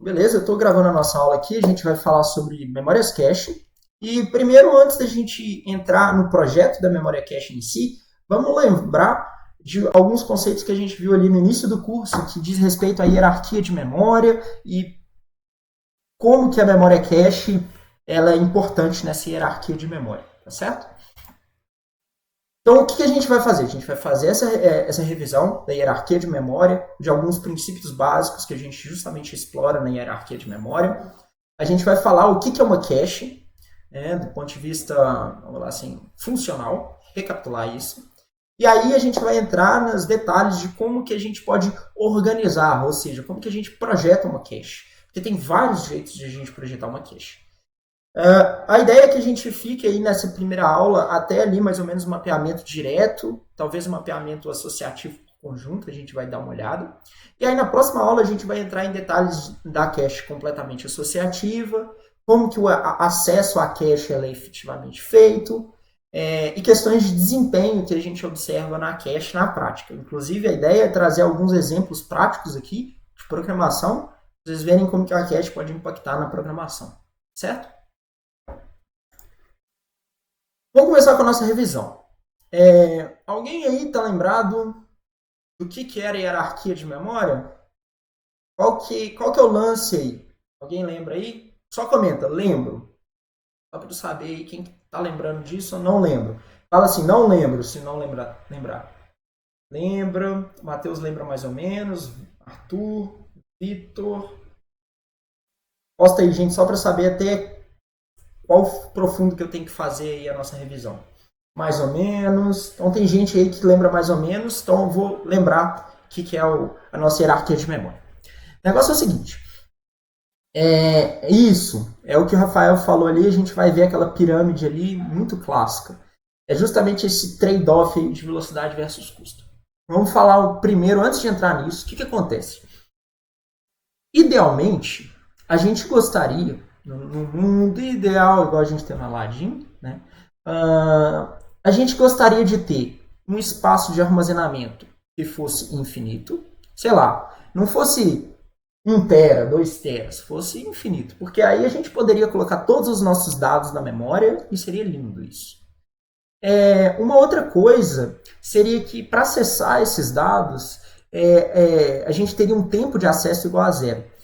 Beleza, eu estou gravando a nossa aula aqui, a gente vai falar sobre memórias cache. E primeiro, antes da gente entrar no projeto da memória cache em si, vamos lembrar de alguns conceitos que a gente viu ali no início do curso, que diz respeito à hierarquia de memória e como que a memória cache ela é importante nessa hierarquia de memória, tá certo? Então, o que a gente vai fazer? A gente vai fazer essa revisão da hierarquia de memória, de alguns princípios básicos que a gente justamente explora na hierarquia de memória. A gente vai falar o que é uma cache, né, do ponto de vista, vamos lá assim, funcional, recapitular isso. E aí a gente vai entrar nos detalhes de como que a gente pode organizar, ou seja, como que a gente projeta uma cache. Porque tem vários jeitos de a gente projetar uma cache. A ideia é que a gente fique aí nessa primeira aula até ali mais ou menos um mapeamento direto, talvez um mapeamento associativo por conjunto, a gente vai dar uma olhada. E aí na próxima aula a gente vai entrar em detalhes da cache completamente associativa, como que o acesso à cache é efetivamente feito, e questões de desempenho que a gente observa na cache na prática. Inclusive a ideia é trazer alguns exemplos práticos aqui de programação, para vocês verem como que a cache pode impactar na programação, certo? Vamos começar com a nossa revisão. Alguém aí está lembrado do que era a hierarquia de memória? Qual que é o lance aí? Alguém lembra aí? Só comenta, lembro. Só para eu saber aí quem está lembrando disso ou não lembro. Fala assim, não lembro, se não lembrar. Lembra, Matheus lembra mais ou menos, Arthur, Vitor. Posta aí, gente, só para saber até qual profundo que eu tenho que fazer aí a nossa revisão. Mais ou menos. Então tem gente aí que lembra mais ou menos, então eu vou lembrar o que é a nossa hierarquia de memória. O negócio é o seguinte. Isso, é o que o Rafael falou ali, a gente vai ver aquela pirâmide ali muito clássica. É justamente esse trade-off de velocidade versus custo. Vamos falar primeiro, antes de entrar nisso, o que acontece? Idealmente, a gente gostaria, no mundo ideal, igual a gente tem no Aladdin, né? A gente gostaria de ter um espaço de armazenamento que fosse infinito, sei lá, não fosse 1 tera, 2 teras, fosse infinito, porque aí a gente poderia colocar todos os nossos dados na memória e seria lindo isso. Uma outra coisa seria que para acessar esses dados, a gente teria um tempo de acesso igual a zero.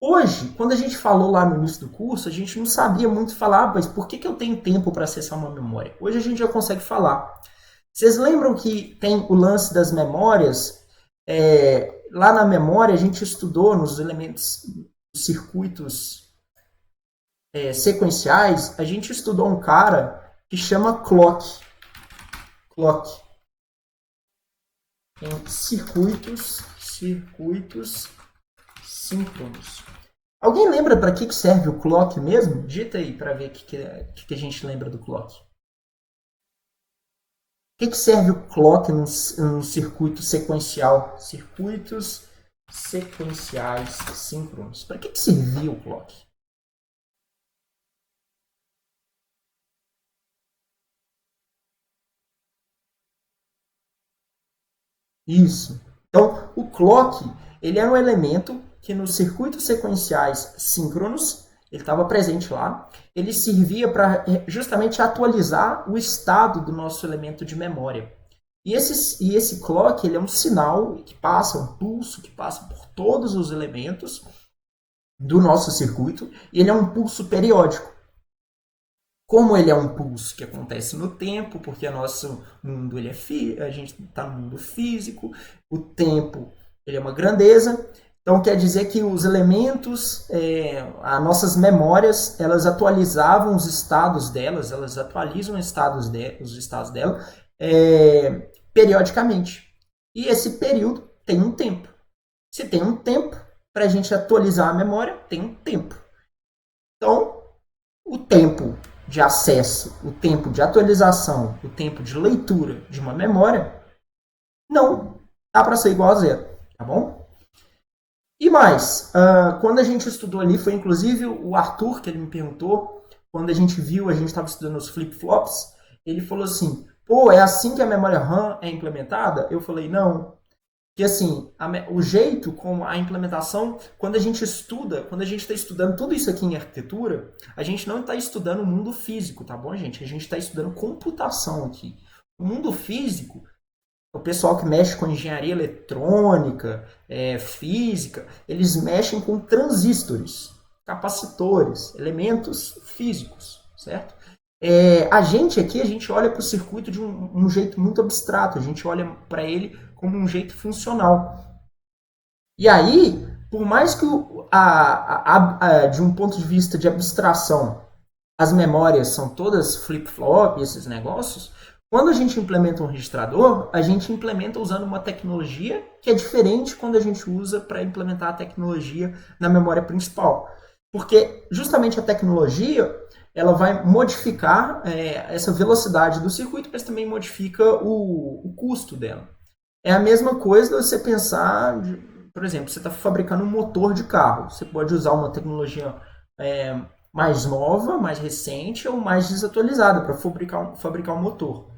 Hoje, quando a gente falou lá no início do curso, a gente não sabia muito falar, mas por que eu tenho tempo para acessar uma memória? Hoje a gente já consegue falar. Vocês lembram que tem o lance das memórias? Lá na memória a gente estudou nos elementos, nos circuitos sequenciais, a gente estudou um cara que chama clock. Em circuitos síncronos. Alguém lembra para que serve o clock mesmo? Digita aí para ver o que a gente lembra do clock. O que serve o clock num circuito sequencial? Circuitos sequenciais síncronos. Para que servia o clock? Isso. Então, o clock ele é um elemento que nos circuitos sequenciais síncronos ele estava presente lá. Ele servia para justamente atualizar o estado do nosso elemento de memória. E esse clock ele é um sinal que passa, um pulso que passa por todos os elementos do nosso circuito, e ele é um pulso periódico. Como ele é um pulso que acontece no tempo, porque o nosso mundo ele a gente está no mundo físico, o tempo ele é uma grandeza, então quer dizer que os elementos, as nossas memórias, elas atualizavam os estados delas, elas atualizam os estados dela periodicamente. E esse período tem um tempo. Se tem um tempo, para a gente atualizar a memória, tem um tempo. Então, o tempo de acesso, o tempo de atualização, o tempo de leitura de uma memória, não dá para ser igual a zero, tá bom? E mais, quando a gente estudou ali, foi inclusive o Arthur que ele me perguntou, quando a gente viu, a gente estava estudando os flip-flops, ele falou assim, pô, é assim que a memória RAM é implementada? Eu falei, não, que assim, o jeito como a implementação, quando a gente estuda, quando a gente está estudando tudo isso aqui em arquitetura, a gente não está estudando o mundo físico, tá bom, gente? A gente está estudando computação aqui. O mundo físico, o pessoal que mexe com engenharia eletrônica, física, eles mexem com transistores, capacitores, elementos físicos, certo? A gente aqui, a gente olha para o circuito de um jeito muito abstrato, a gente olha para ele como um jeito funcional. E aí, por mais que de um ponto de vista de abstração, as memórias são todas flip-flop, esses negócios, quando a gente implementa um registrador, a gente implementa usando uma tecnologia que é diferente quando a gente usa para implementar a tecnologia na memória principal. Porque justamente a tecnologia ela vai modificar essa velocidade do circuito, mas também modifica o custo dela. É a mesma coisa você pensar, por exemplo, você está fabricando um motor de carro. Você pode usar uma tecnologia mais nova, mais recente ou mais desatualizada para fabricar um motor.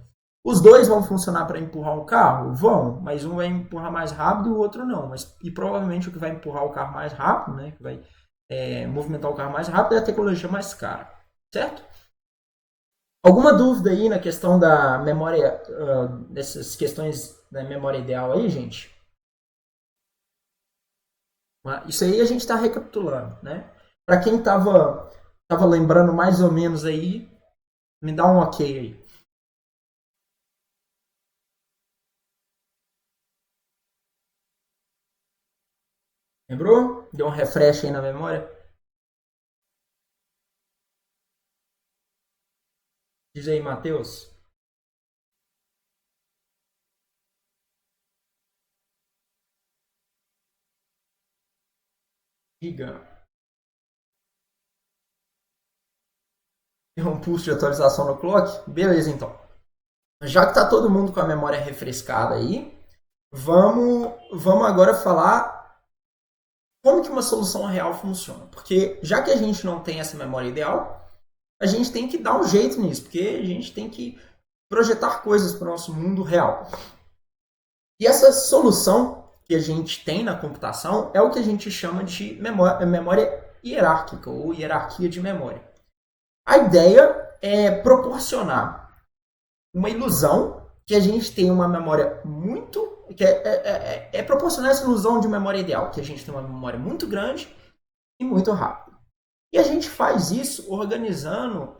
Os dois vão funcionar para empurrar um carro? Vão, mas um vai empurrar mais rápido e o outro não. E provavelmente o que vai empurrar o carro mais rápido, né, que vai movimentar o carro mais rápido é a tecnologia mais cara, certo? Alguma dúvida aí na questão da memória, dessas questões da memória ideal aí, gente? Isso aí a gente está recapitulando, né? Para quem estava lembrando mais ou menos aí, me dá um ok aí. Lembrou? Deu um refresh aí na memória? Diz aí, Matheus. Diga. Tem um pulso de atualização no clock? Beleza, então. Já que está todo mundo com a memória refrescada aí, vamos agora falar como que uma solução real funciona. Porque já que a gente não tem essa memória ideal, a gente tem que dar um jeito nisso, porque a gente tem que projetar coisas para o nosso mundo real. E essa solução que a gente tem na computação é o que a gente chama de memória hierárquica ou hierarquia de memória. A ideia é proporcionar uma ilusão que a gente tem uma memória muito... é proporcionar essa ilusão de memória ideal, que a gente tem uma memória muito grande e muito rápida. E a gente faz isso organizando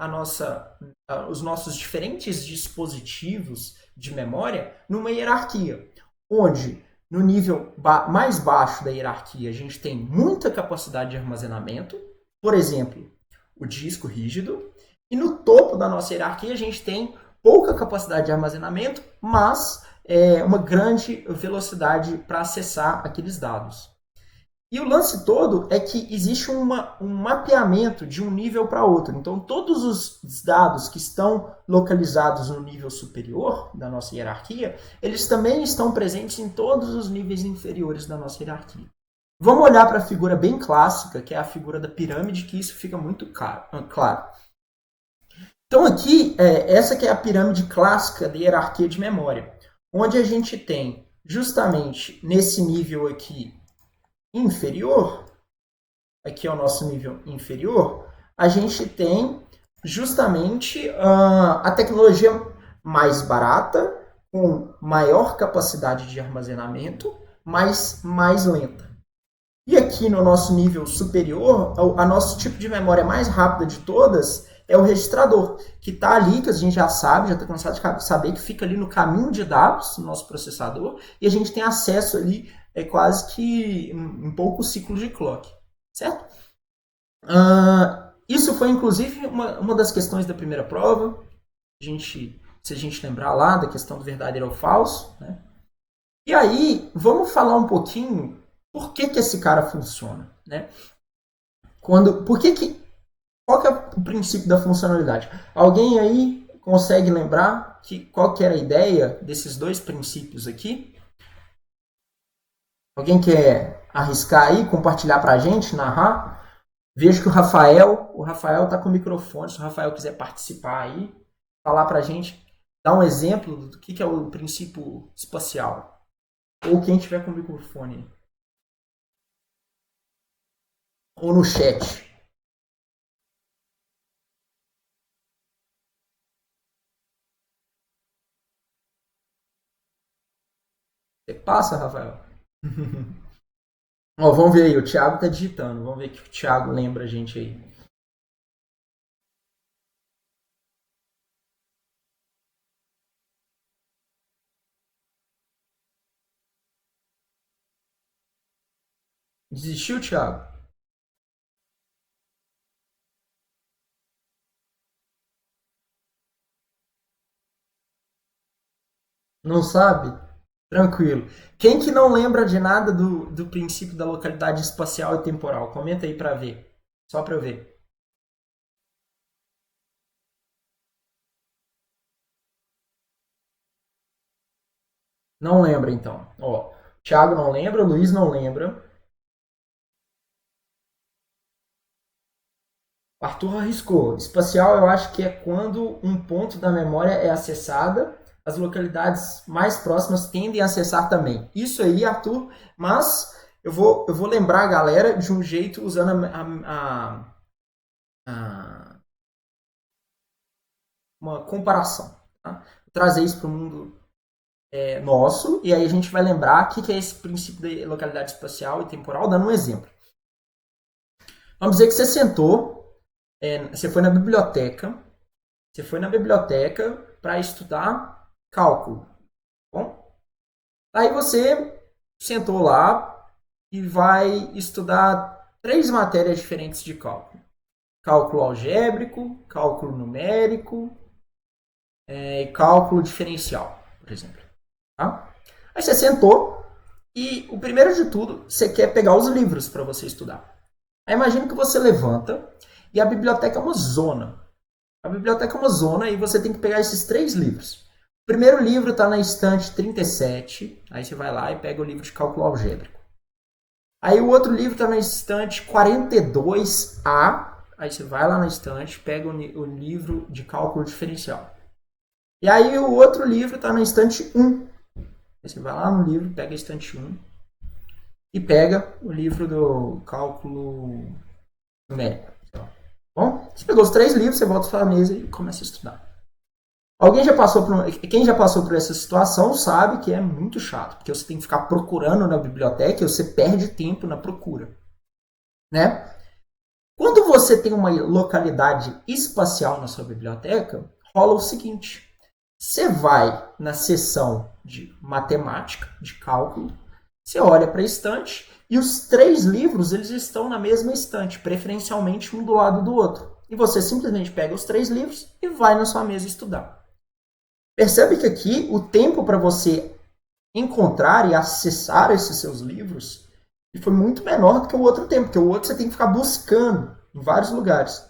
os nossos diferentes dispositivos de memória numa hierarquia, onde no nível mais baixo da hierarquia a gente tem muita capacidade de armazenamento, por exemplo, o disco rígido, e no topo da nossa hierarquia a gente tem pouca capacidade de armazenamento, mas uma grande velocidade para acessar aqueles dados. E o lance todo é que existe um mapeamento de um nível para outro. Então, todos os dados que estão localizados no nível superior da nossa hierarquia, eles também estão presentes em todos os níveis inferiores da nossa hierarquia. Vamos olhar para a figura bem clássica, que é a figura da pirâmide, que isso fica muito claro. Então, aqui, essa que é a pirâmide clássica da hierarquia de memória, onde a gente tem, justamente nesse nível aqui, inferior, aqui é o nosso nível inferior, a gente tem justamente a tecnologia mais barata, com maior capacidade de armazenamento, mas mais lenta. E aqui no nosso nível superior, a nosso tipo de memória mais rápida de todas é o registrador, que está ali, que a gente já sabe, já está cansado de saber, que fica ali no caminho de dados, no nosso processador, e a gente tem acesso ali quase que um pouco ciclo de clock, certo? Isso foi, inclusive, uma das questões da primeira prova, se a gente lembrar lá da questão do verdadeiro ou falso, né? E aí, vamos falar um pouquinho por que esse cara funciona, né? Qual que é o princípio da funcionalidade? Alguém aí consegue lembrar qual que era a ideia desses dois princípios aqui? Alguém quer arriscar aí, compartilhar para a gente, narrar? Vejo que o Rafael está com o microfone, se o Rafael quiser participar aí, falar para a gente, dar um exemplo do que é o princípio espacial. Ou quem tiver com o microfone. Ou no chat. Você passa, Rafael? Ó, vamos ver aí, o Thiago tá digitando. Vamos ver o que o Thiago lembra a gente aí. Desistiu, Thiago? Não sabe? Tranquilo. Quem que não lembra de nada do princípio da localidade espacial e temporal? Comenta aí pra ver. Só pra eu ver. Não lembra, então. Ó, Thiago não lembra, o Luiz não lembra. O Arthur arriscou. Espacial eu acho que é quando um ponto da memória é acessada, as localidades mais próximas tendem a acessar também. Isso aí, Arthur, mas eu vou lembrar a galera de um jeito usando uma comparação. Tá? Vou trazer isso para o mundo nosso, e aí a gente vai lembrar o que é esse princípio da localidade espacial e temporal, dando um exemplo. Vamos dizer que você sentou, você foi na biblioteca, para estudar cálculo. Tá bom? Aí você sentou lá e vai estudar três matérias diferentes de cálculo. Cálculo algébrico, cálculo numérico e cálculo diferencial, por exemplo. Tá? Aí você sentou e o primeiro de tudo, você quer pegar os livros para você estudar. Aí imagina que você levanta e a biblioteca é uma zona. A biblioteca é uma zona e você tem que pegar esses três livros. O primeiro livro está na estante 37, aí você vai lá e pega o livro de cálculo algébrico. Aí o outro livro está na estante 42A, aí você vai lá na estante, pega o livro de cálculo diferencial. E aí o outro livro está na estante 1. Aí você vai lá no livro, pega a estante 1 e pega o livro do cálculo numérico. Bom, você pegou os três livros, você volta para a mesa e começa a estudar. Quem já passou por essa situação sabe que é muito chato, porque você tem que ficar procurando na biblioteca e você perde tempo na procura, né? Quando você tem uma localidade espacial na sua biblioteca, rola o seguinte: você vai na seção de matemática, de cálculo, você olha para a estante e os três livros eles estão na mesma estante, preferencialmente um do lado do outro. E você simplesmente pega os três livros e vai na sua mesa estudar. Percebe que aqui o tempo para você encontrar e acessar esses seus livros foi muito menor do que o outro tempo, porque o outro você tem que ficar buscando em vários lugares.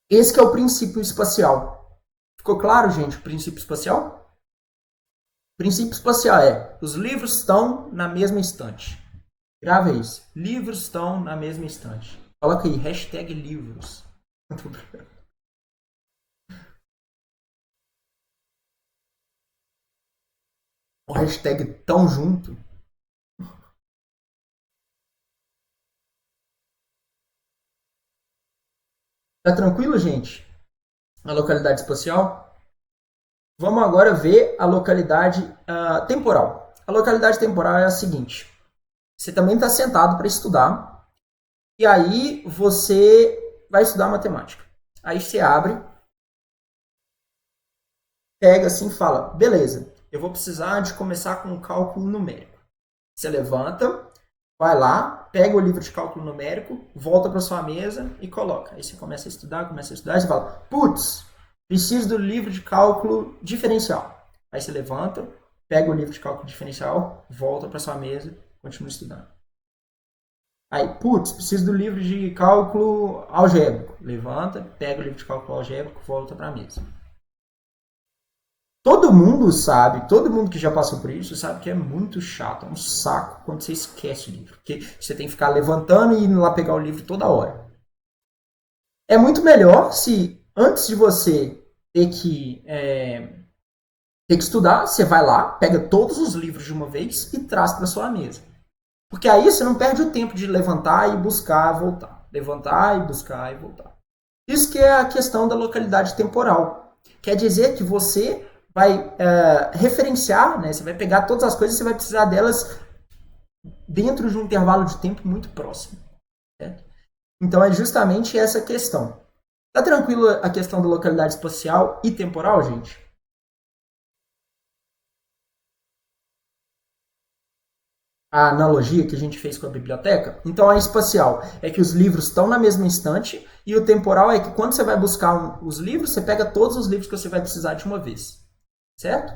Esse que é o princípio espacial. Ficou claro, gente, o princípio espacial? O princípio espacial é: os livros estão na mesma estante. Grava isso. Livros estão na mesma estante. Coloca aí, hashtag livros. O hashtag tão junto. Tá tranquilo, gente? A localidade espacial? Vamos agora ver a localidade temporal. A localidade temporal é a seguinte: você também está sentado para estudar, e aí você vai estudar matemática. Aí você abre, pega assim e fala: beleza, eu vou precisar de começar com um cálculo numérico. Você levanta, vai lá, pega o livro de cálculo numérico, volta para sua mesa e coloca. Aí você começa a estudar, e você fala: putz, preciso do livro de cálculo diferencial. Aí você levanta, pega o livro de cálculo diferencial, volta para sua mesa, continua estudando. Aí, putz, preciso do livro de cálculo algébrico. Levanta, pega o livro de cálculo algébrico, volta para a mesa. Todo mundo sabe, todo mundo que já passou por isso sabe que é muito chato, é um saco quando você esquece o livro. Porque você tem que ficar levantando e indo lá pegar o livro toda hora. É muito melhor se, antes de você ter que tem que estudar, você vai lá, pega todos os livros de uma vez e traz para sua mesa. Porque aí você não perde o tempo de levantar e buscar e voltar. Levantar e buscar e voltar. Isso que é a questão da localidade temporal. Quer dizer que você vai referenciar, né? Você vai pegar todas as coisas e você vai precisar delas dentro de um intervalo de tempo muito próximo. Certo? Então é justamente essa questão. Tá tranquilo a questão da localidade espacial e temporal, gente? A analogia que a gente fez com a biblioteca? Então a espacial é que os livros estão na mesma estante e o temporal é que quando você vai buscar os livros, você pega todos os livros que você vai precisar de uma vez. Certo?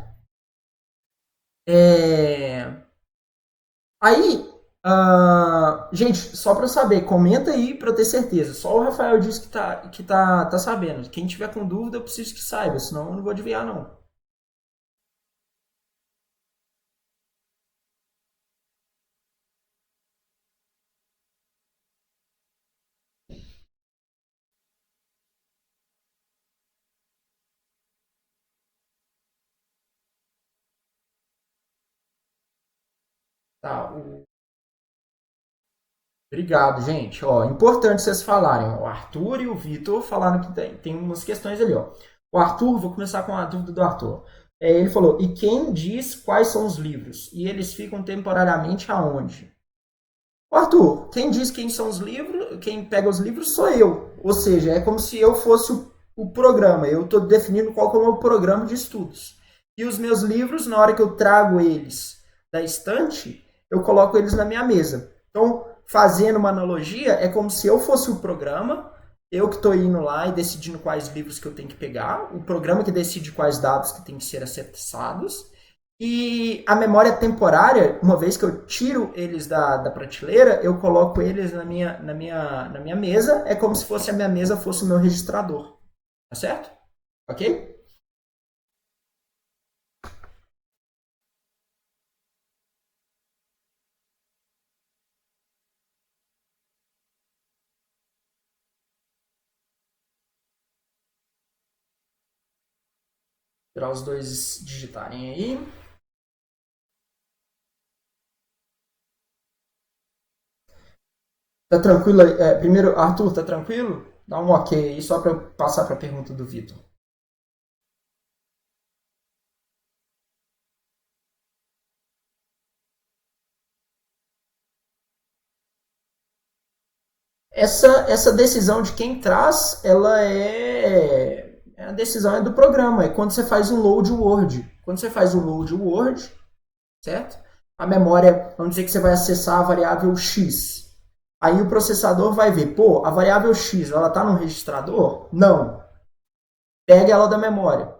Aí, gente, só para eu saber, comenta aí para eu ter certeza. Só o Rafael disse que tá sabendo. Quem tiver com dúvida, eu preciso que saiba, senão eu não vou adivinhar, não. Tá, obrigado, gente. Ó, importante vocês falarem. O Arthur e o Vitor falaram que tem umas questões ali, ó. O Arthur, vou começar com a dúvida do Arthur. Ele falou: e quem diz quais são os livros? E eles ficam temporariamente aonde? O Arthur, quem diz quem são os livros, quem pega os livros sou eu. Ou seja, é como se eu fosse o programa. Eu estou definindo qual que é o meu programa de estudos. E os meus livros, na hora que eu trago eles da estante, eu coloco eles na minha mesa. Então, fazendo uma analogia, é como se eu fosse o programa, eu que estou indo lá e decidindo quais livros que eu tenho que pegar, o programa que decide quais dados que têm que ser acessados, e a memória temporária, uma vez que eu tiro eles da prateleira, eu coloco eles na minha mesa. É como se fosse a minha mesa fosse o meu registrador. Tá certo? Ok? Esperar os dois digitarem aí. Tá tranquilo? Primeiro, Arthur, tá tranquilo? Dá um ok aí só para eu passar para a pergunta do Vitor. Essa decisão de quem traz, ela a decisão é do programa. É quando você faz um load word. Quando você faz um load word, certo? A memória, vamos dizer que você vai acessar a variável x. Aí o processador vai ver, pô, a variável x, ela está no registrador? Não. Pega ela da memória.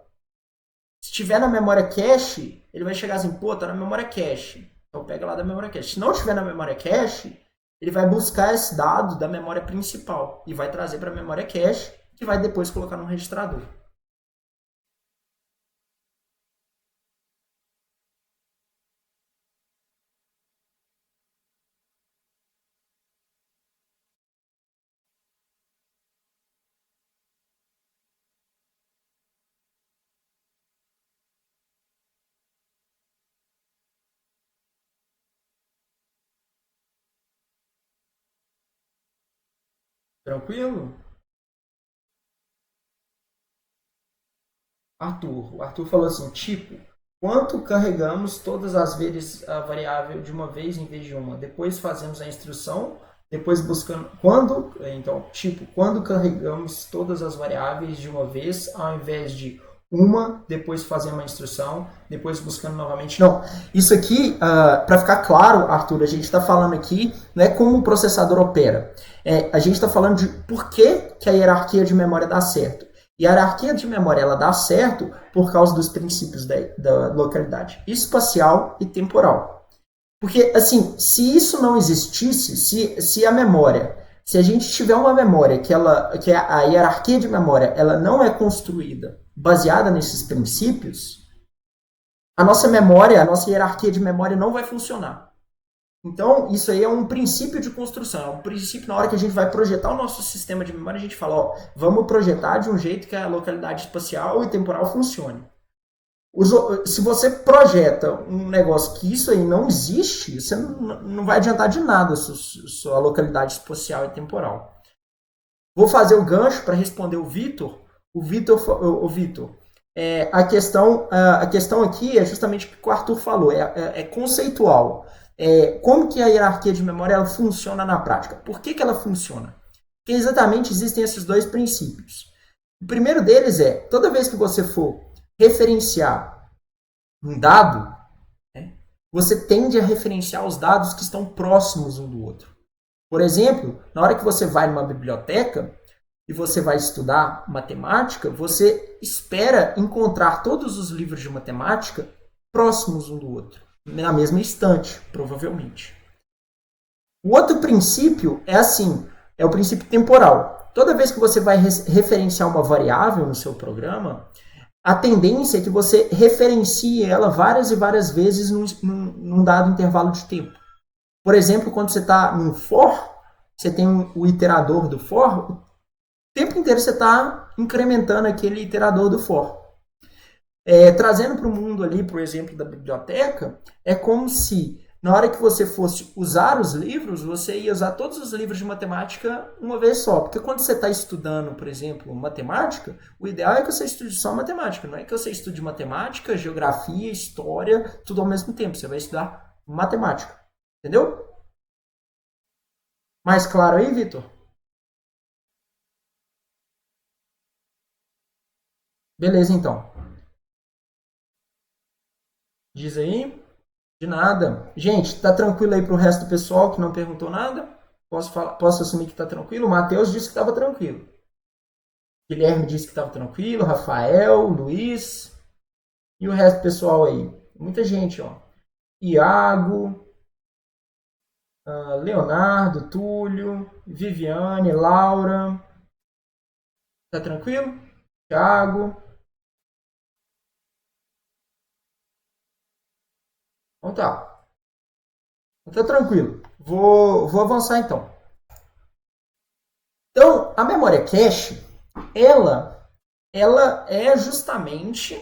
Se tiver na memória cache, ele vai chegar assim, pô, tá na memória cache. Então pega lá da memória cache. Se não tiver na memória cache, ele vai buscar esse dado da memória principal e vai trazer para a memória cache, que vai depois colocar no registrador. Tranquilo? Arthur. O Arthur falou assim, tipo, quanto carregamos todas as vezes a variável de uma vez em vez de uma? Depois fazemos a instrução, depois buscando quando, então, tipo, quando carregamos todas as variáveis de uma vez ao invés de uma, depois fazendo a instrução, depois buscando novamente. Não, isso aqui, para ficar claro, Arthur, a gente está falando aqui não é como o processador opera. A gente está falando de por que a hierarquia de memória dá certo. E a hierarquia de memória ela dá certo por causa dos princípios da localidade espacial e temporal. Porque, assim, se isso não existisse, se a memória, se a gente tiver uma memória que a hierarquia de memória ela não é construída baseada nesses princípios, a nossa memória, a nossa hierarquia de memória não vai funcionar. Então, isso aí é um princípio de construção. É um princípio, na hora que a gente vai projetar o nosso sistema de memória, a gente fala, ó, vamos projetar de um jeito que a localidade espacial e temporal funcione. Se você projeta um negócio que isso aí não existe, você não vai adiantar de nada a sua localidade espacial e temporal. Vou fazer o gancho para responder o Vitor. O Vitor, a questão aqui é justamente o que o Arthur falou, é conceitual. Como que a hierarquia de memória ela funciona na prática? Por que ela funciona? Porque exatamente existem esses dois princípios. O primeiro deles é, toda vez que você for referenciar um dado, você tende a referenciar os dados que estão próximos um do outro. Por exemplo, na hora que você vai numa biblioteca e você vai estudar matemática, você espera encontrar todos os livros de matemática próximos um do outro, na mesma estante, provavelmente. O outro princípio é assim, é o princípio temporal. Toda vez que você vai referenciar uma variável no seu programa, a tendência é que você referencie ela várias e várias vezes num dado intervalo de tempo. Por exemplo, quando você está num for, você tem o iterador do for, o tempo inteiro você está incrementando aquele iterador do for. Trazendo para o mundo ali, por exemplo, da biblioteca, é como se na hora que você fosse usar os livros, você ia usar todos os livros de matemática uma vez só. Porque quando você está estudando, por exemplo, matemática, o ideal é que você estude só matemática. Não é que você estude matemática, geografia, história, tudo ao mesmo tempo. Você vai estudar matemática. Entendeu? Mais claro aí, Vitor? Beleza, então. Diz aí. De nada. Gente, tá tranquilo aí pro resto do pessoal que não perguntou nada? Posso assumir que tá tranquilo? O Matheus disse que estava tranquilo. Guilherme disse que estava tranquilo. Rafael, Luiz. E o resto do pessoal aí? Muita gente, ó. Iago, Leonardo, Túlio, Viviane, Laura. Tá tranquilo? Thiago. Então tá. Tá tranquilo. Vou avançar então. Então, a memória cache, ela é justamente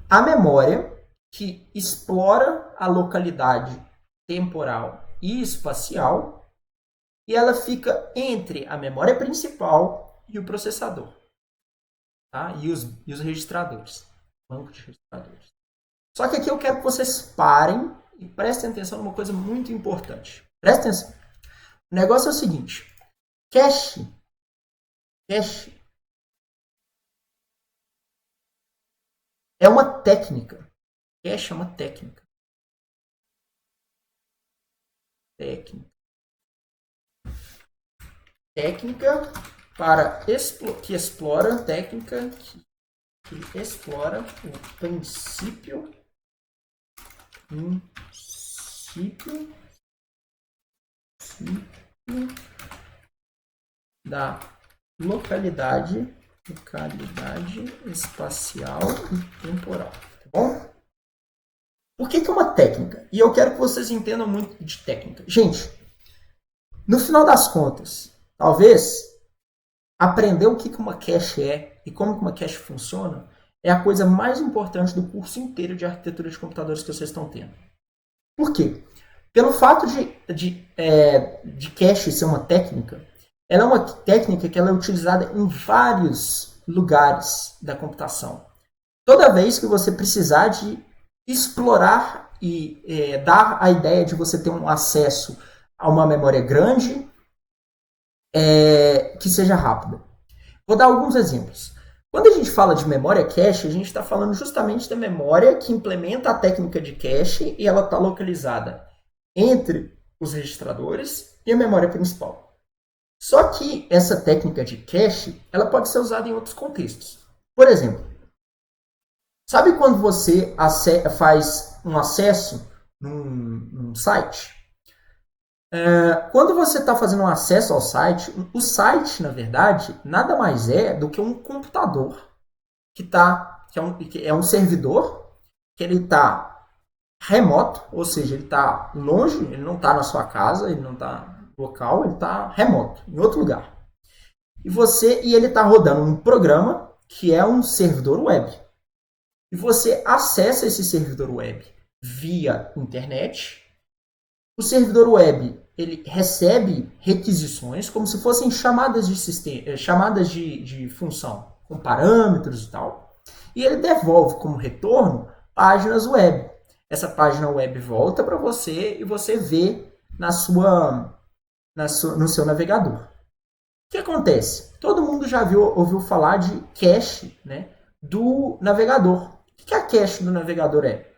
a memória que explora a localidade temporal e espacial e ela fica entre a memória principal e o processador, tá? E os registradores, banco de registradores. Só que aqui eu quero que vocês parem e prestem atenção numa coisa muito importante. Prestem atenção. O negócio é o seguinte: cache é uma técnica. Cache é uma técnica. Técnica para que explora técnica que explora o princípio da localidade espacial e temporal, tá bom? Por que é uma técnica? E eu quero que vocês entendam muito de técnica. Gente, no final das contas, talvez aprender o que uma cache é e como uma cache funciona é a coisa mais importante do curso inteiro de arquitetura de computadores que vocês estão tendo. Por quê? Pelo fato de cache ser uma técnica, ela é uma técnica que ela é utilizada em vários lugares da computação. Toda vez que você precisar de explorar e dar a ideia de você ter um acesso a uma memória grande que seja rápida. Vou dar alguns exemplos. Quando a gente fala de memória cache, a gente está falando justamente da memória que implementa a técnica de cache e ela está localizada entre os registradores e a memória principal. Só que essa técnica de cache ela pode ser usada em outros contextos. Por exemplo, sabe quando você faz um acesso num site? Quando você está fazendo um acesso ao site, o site, na verdade, nada mais é do que um computador que é um servidor que ele está remoto, ou seja, ele está longe, ele não está na sua casa, ele não está local, ele está remoto, em outro lugar. E ele está rodando um programa que é um servidor web. E você acessa esse servidor web via internet. O servidor web ele recebe requisições como se fossem chamadas de sistema, chamadas de função com parâmetros e tal. E ele devolve como retorno páginas web. Essa página web volta para você e você vê no seu navegador. O que acontece? Todo mundo já ouviu falar de cache, né, do navegador. O que a cache do navegador é?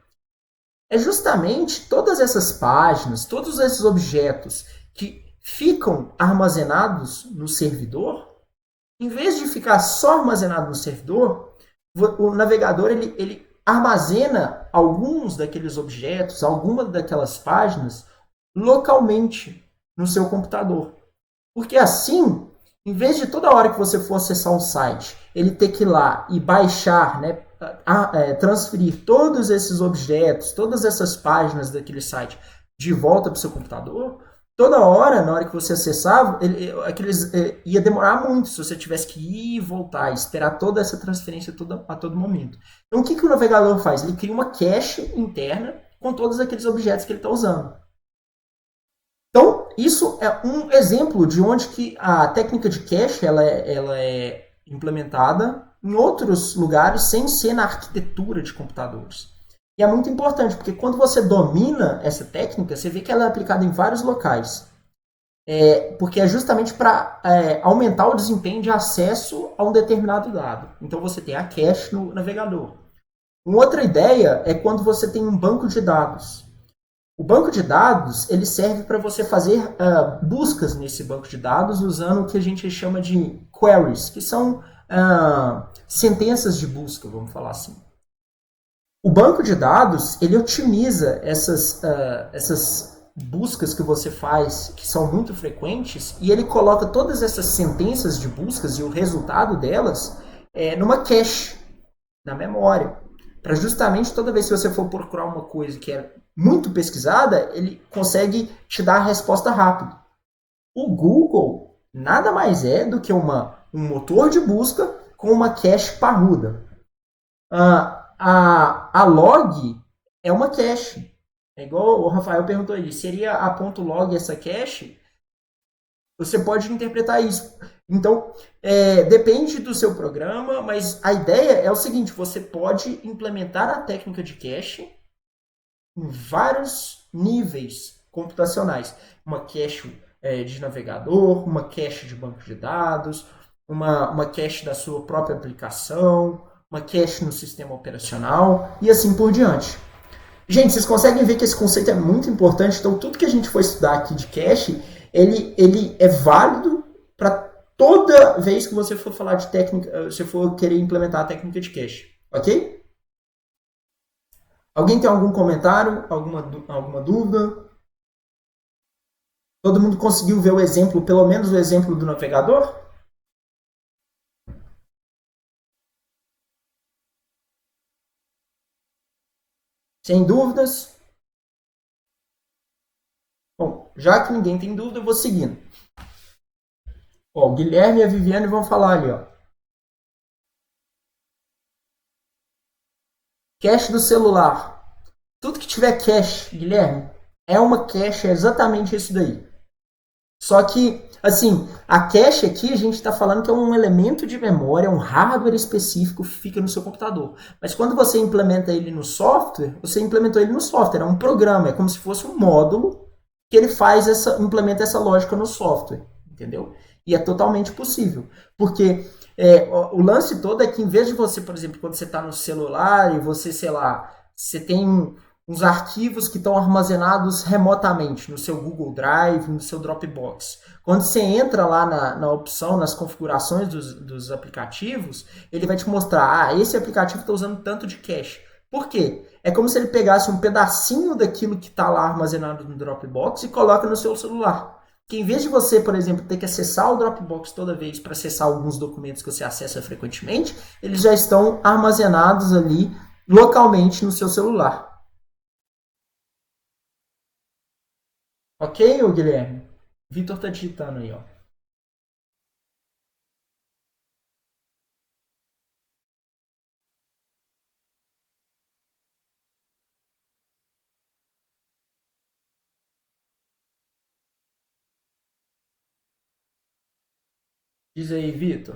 É justamente todas essas páginas, todos esses objetos que ficam armazenados no servidor, em vez de ficar só armazenado no servidor, o navegador ele armazena alguns daqueles objetos, algumas daquelas páginas localmente no seu computador. Porque assim, em vez de toda hora que você for acessar um site, ele ter que ir lá e baixar, né, transferir todos esses objetos, todas essas páginas daquele site de volta para o seu computador, toda hora, na hora que você acessava, ia demorar muito se você tivesse que ir e voltar, esperar toda essa transferência a todo momento. Então, o que o navegador faz? Ele cria uma cache interna com todos aqueles objetos que ele está usando. Então, isso é um exemplo de onde que a técnica de cache ela é implementada em outros lugares sem ser na arquitetura de computadores. E é muito importante, porque quando você domina essa técnica, você vê que ela é aplicada em vários locais. Porque é justamente para aumentar o desempenho de acesso a um determinado dado. Então você tem a cache no navegador. Uma outra ideia é quando você tem um banco de dados. O banco de dados ele serve para você fazer buscas nesse banco de dados usando o que a gente chama de queries, que são sentenças de busca, vamos falar assim. O banco de dados ele otimiza essas buscas que você faz, que são muito frequentes, e ele coloca todas essas sentenças de buscas e o resultado delas numa cache, na memória. Para justamente toda vez que você for procurar uma coisa que é muito pesquisada, ele consegue te dar a resposta rápido. O Google nada mais é do que um motor de busca com uma cache parruda. A log é uma cache. É igual o Rafael perguntou aí, seria a .log essa cache? Você pode interpretar isso. Então, depende do seu programa, mas a ideia é o seguinte, você pode implementar a técnica de cache em vários níveis computacionais. Uma cache de navegador, uma cache de banco de dados, uma cache da sua própria aplicação, uma cache no sistema operacional e assim por diante. Gente, vocês conseguem ver que esse conceito é muito importante, então tudo que a gente for estudar aqui de cache, ele é válido para toda vez que você for falar de técnica, você for querer implementar a técnica de cache, ok? Alguém tem algum comentário, alguma dúvida? Todo mundo conseguiu ver o exemplo, pelo menos o exemplo do navegador? Sem dúvidas? Bom, já que ninguém tem dúvida, eu vou seguindo. Ó, o Guilherme e a Viviane vão falar ali, ó. Cache do celular. Tudo que tiver cache, Guilherme, é uma cache, é exatamente isso daí. Só que, assim, a cache aqui a gente está falando que é um elemento de memória, um hardware específico que fica no seu computador. Mas quando você implementa ele no software, você implementou ele no software, é um programa, é como se fosse um módulo que ele implementa essa lógica no software, entendeu? E é totalmente possível, porque o lance todo é que em vez de você, por exemplo, quando você está no celular e você, sei lá, você tem uns arquivos que estão armazenados remotamente no seu Google Drive, no seu Dropbox. Quando você entra lá na opção, nas configurações dos aplicativos, ele vai te mostrar, esse aplicativo está usando tanto de cache. Por quê? É como se ele pegasse um pedacinho daquilo que está lá armazenado no Dropbox e coloca no seu celular. Que em vez de você, por exemplo, ter que acessar o Dropbox toda vez para acessar alguns documentos que você acessa frequentemente, eles já estão armazenados ali localmente no seu celular. Ok, ô Guilherme? Vitor tá digitando aí, ó. Diz aí, Vitor.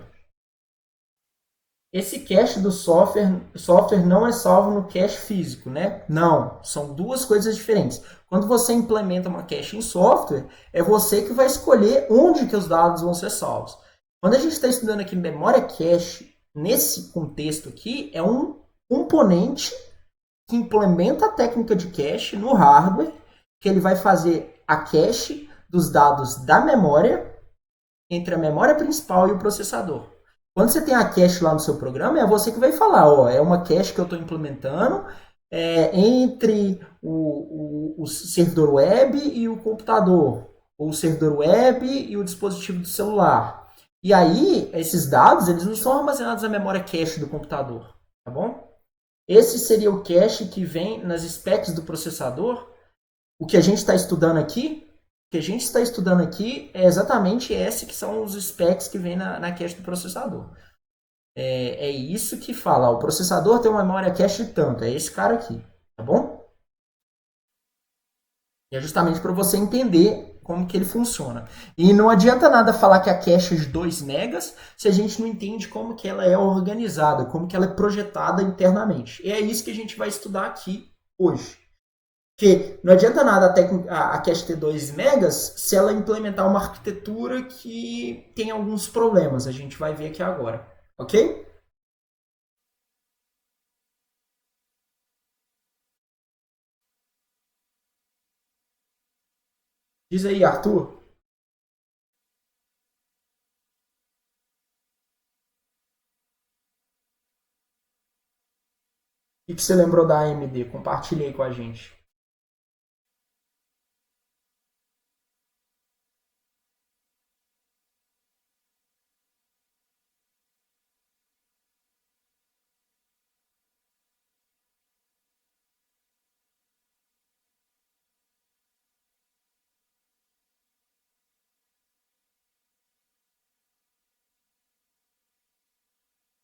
Esse cache do software não é salvo no cache físico, né? Não, são duas coisas diferentes. Quando você implementa uma cache em software, é você que vai escolher onde que os dados vão ser salvos. Quando a gente está estudando aqui memória cache, nesse contexto aqui, é um componente que implementa a técnica de cache no hardware, que ele vai fazer a cache dos dados da memória entre a memória principal e o processador. Quando você tem a cache lá no seu programa, é você que vai falar, ó, é uma cache que eu estou implementando entre o servidor web e o computador, ou o servidor web e o dispositivo do celular. E aí, esses dados, eles não são armazenados na memória cache do computador, tá bom? Esse seria o cache que vem nas specs do processador. O que a gente está estudando aqui, é exatamente esse que são os specs que vem na cache do processador. É isso que fala. O processador tem uma memória cache de tanto. É esse cara aqui, tá bom? E é justamente para você entender como que ele funciona. E não adianta nada falar que a cache é de 2 megas se a gente não entende como que ela é organizada, como que ela é projetada internamente. E é isso que a gente vai estudar aqui hoje. Porque não adianta nada a cache ter 2 megas se ela implementar uma arquitetura que tem alguns problemas. A gente vai ver aqui agora. Ok? Diz aí, Arthur. O que você lembrou da AMD? Compartilhe aí com a gente.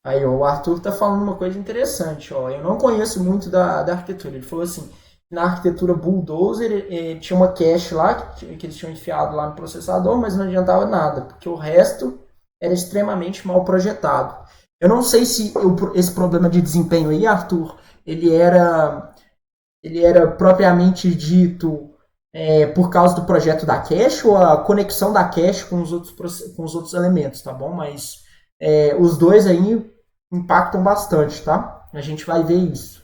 Aí, ó, o Arthur tá falando uma coisa interessante, ó. Eu não conheço muito da arquitetura. Ele falou assim, na arquitetura Bulldozer tinha uma cache lá que eles tinham enfiado lá no processador, mas não adiantava nada, porque o resto era extremamente mal projetado. Eu não sei se esse problema de desempenho aí, Arthur, ele era, ele era propriamente dito por causa do projeto da cache ou a conexão da cache com os outros elementos, tá bom? Mas os dois aí impactam bastante, tá? A gente vai ver isso.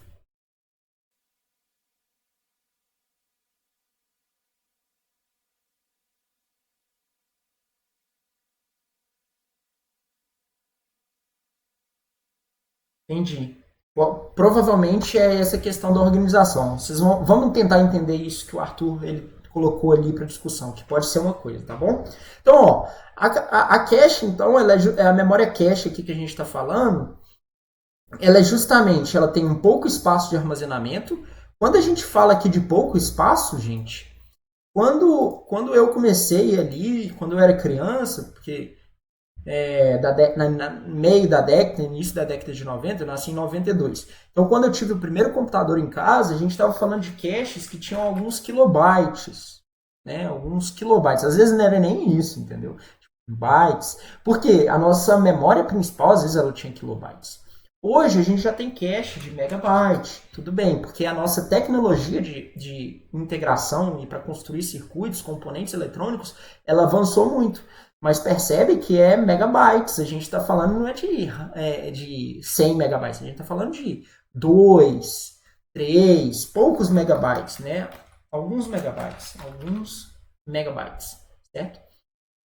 Entendi. Bom, provavelmente é essa questão da organização. Vamos tentar entender isso que o Arthur ele colocou ali para discussão, que pode ser uma coisa, tá bom? Então, ó, a cache, então, é a memória cache aqui que a gente está falando, ela é justamente, ela tem um pouco espaço de armazenamento. Quando a gente fala aqui de pouco espaço, gente, quando eu comecei ali, quando eu era criança, porque meio da década, início da década de 90, eu nasci em 92. Então, quando eu tive o primeiro computador em casa, a gente estava falando de caches que tinham alguns kilobytes, né? Alguns kilobytes. Às vezes não era nem isso, entendeu? Bytes. Porque a nossa memória principal, às vezes, ela tinha kilobytes. Hoje a gente já tem cache de megabyte, tudo bem, porque a nossa tecnologia de integração e para construir circuitos, componentes eletrônicos, ela avançou muito. Mas percebe que é megabytes, a gente está falando não de 100 megabytes, a gente está falando de 2, 3, poucos megabytes, né? Alguns megabytes, certo?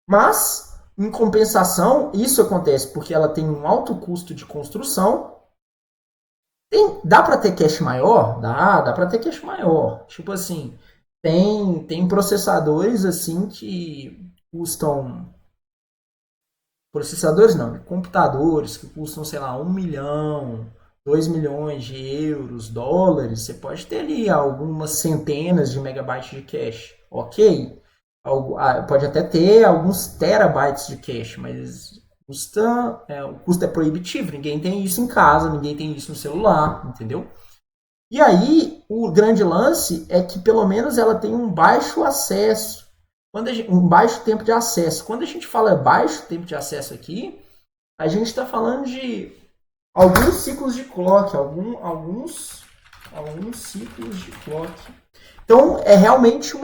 Mas, em compensação, isso acontece porque ela tem um alto custo de construção. Dá para ter cache maior? Dá para ter cache maior. Tipo assim, tem processadores assim que custam. Processadores não, computadores que custam, sei lá, 1 milhão, 2 milhões de euros, dólares. Você pode ter ali algumas centenas de megabytes de cache. Ok? Pode até ter alguns terabytes de cache, mas o custo é proibitivo. Ninguém tem isso em casa, ninguém tem isso no celular, entendeu? E aí, o grande lance é que pelo menos ela tem um baixo acesso. Um baixo tempo de acesso. Quando a gente fala baixo tempo de acesso aqui, a gente está falando de alguns ciclos de clock, alguns ciclos de clock. Então, é realmente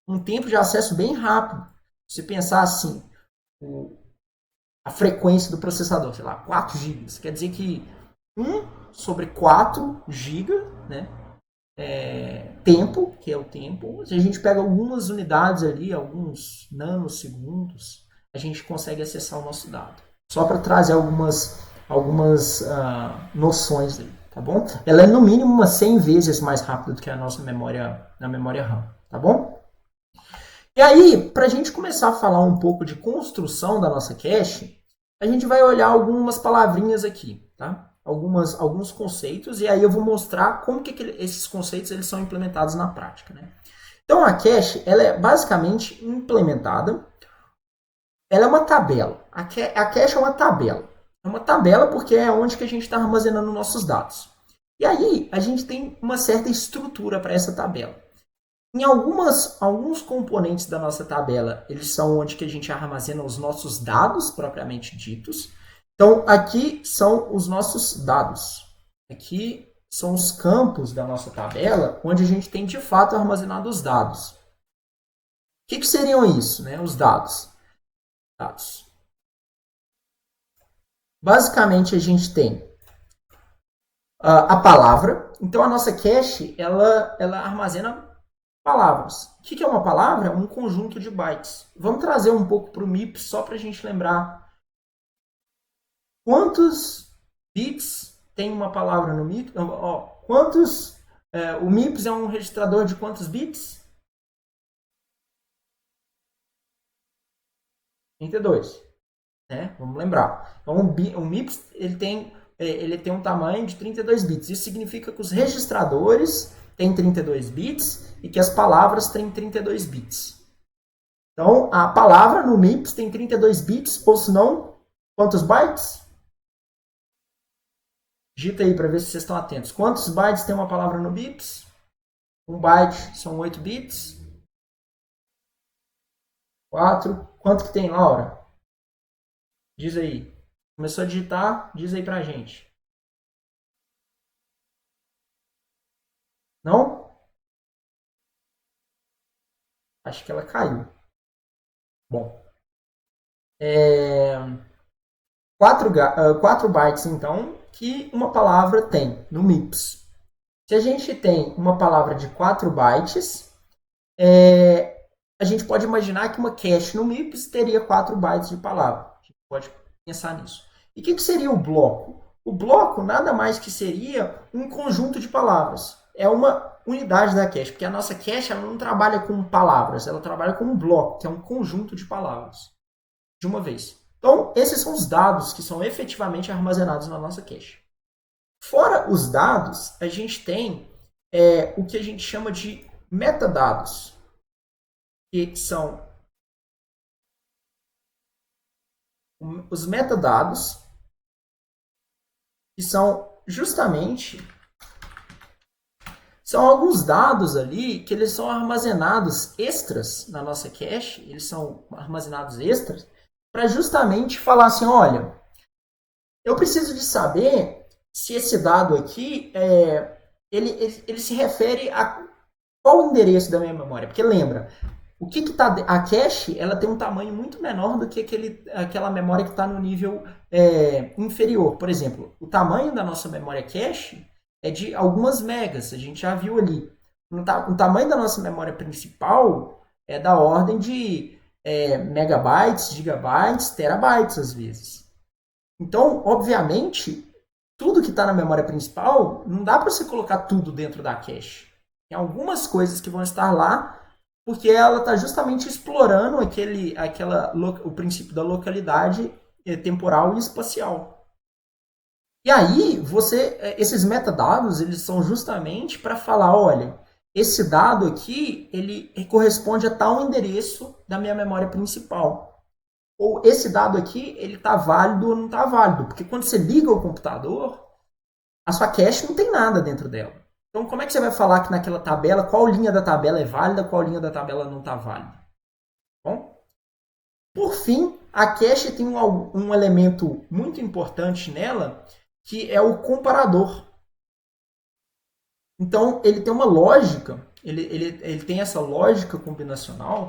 um tempo de acesso bem rápido. Se pensar assim, a frequência do processador, sei lá, 4 GB. Quer dizer que 1 sobre 4 GB, né? Tempo, que é o tempo. Se a gente pega algumas unidades ali, alguns nanosegundos, a gente consegue acessar o nosso dado. Só para trazer algumas noções aí, tá bom? Ela é no mínimo umas 100 vezes mais rápida do que a nossa memória RAM, tá bom? E aí, para a gente começar a falar um pouco de construção da nossa cache, a gente vai olhar algumas palavrinhas aqui, tá? Alguns conceitos, e aí eu vou mostrar como que esses conceitos eles são implementados na prática, né? Então, a cache, ela é basicamente implementada, ela é uma tabela. A cache é uma tabela. É uma tabela porque é onde que a gente está armazenando nossos dados. E aí, a gente tem uma certa estrutura para essa tabela. Em alguns componentes da nossa tabela, eles são onde que a gente armazena os nossos dados propriamente ditos. Então, aqui são os nossos dados. Aqui são os campos da nossa tabela, onde a gente tem de fato armazenado os dados. O que seriam isso, né? Os dados. Basicamente, a gente tem a palavra. Então, a nossa cache, ela armazena palavras. O que é uma palavra? É um conjunto de bytes. Vamos trazer um pouco para o MIPS, só para a gente lembrar. Quantos bits tem uma palavra no MIPS? O MIPS é um registrador de quantos bits? 32. Né? Vamos lembrar. Então, o MIPS ele tem um tamanho de 32 bits. Isso significa que os registradores têm 32 bits e que as palavras têm 32 bits. Então, a palavra no MIPS tem 32 bits, ou se não, quantos bytes? Digita aí para ver se vocês estão atentos. Quantos bytes tem uma palavra no MIPS? 1 byte são 8 bits. 4. Quanto que tem, Laura? Diz aí. Começou a digitar, diz aí pra gente. Não? Acho que ela caiu. Bom. 4 bytes, então, que uma palavra tem no MIPS. Se a gente tem uma palavra de 4 bytes, a gente pode imaginar que uma cache no MIPS teria 4 bytes de palavra. A gente pode pensar nisso. E o que seria o bloco? O bloco nada mais que seria um conjunto de palavras. É uma unidade da cache, porque a nossa cache ela não trabalha com palavras, ela trabalha com um bloco, que é um conjunto de palavras, de uma vez. Então, esses são os dados que são efetivamente armazenados na nossa cache. Fora os dados, a gente tem o que a gente chama de metadados, que são os metadados, que são justamente alguns dados ali que eles são armazenados extras na nossa cache, eles são armazenados extras para justamente falar assim, olha, eu preciso de saber se esse dado aqui ele se refere a qual o endereço da minha memória, porque lembra, o que está a cache ela tem um tamanho muito menor do que aquela memória que está no nível inferior. Por exemplo, o tamanho da nossa memória cache é de algumas megas, a gente já viu ali. O tamanho da nossa memória principal é da ordem de megabytes, gigabytes, terabytes às vezes. Então, obviamente, tudo que está na memória principal, não dá para você colocar tudo dentro da cache. Tem algumas coisas que vão estar lá porque ela está justamente explorando o princípio da localidade temporal e espacial. E aí, esses metadados, eles são justamente para falar, olha, esse dado aqui, ele corresponde a tal endereço da minha memória principal. Ou esse dado aqui, ele está válido ou não está válido. Porque quando você liga o computador, a sua cache não tem nada dentro dela. Então, como é que você vai falar que naquela tabela, qual linha da tabela é válida, qual linha da tabela não está válida? Bom, por fim, a cache tem um elemento muito importante nela, que é o comparador. Então, ele tem uma lógica, ele tem essa lógica combinacional,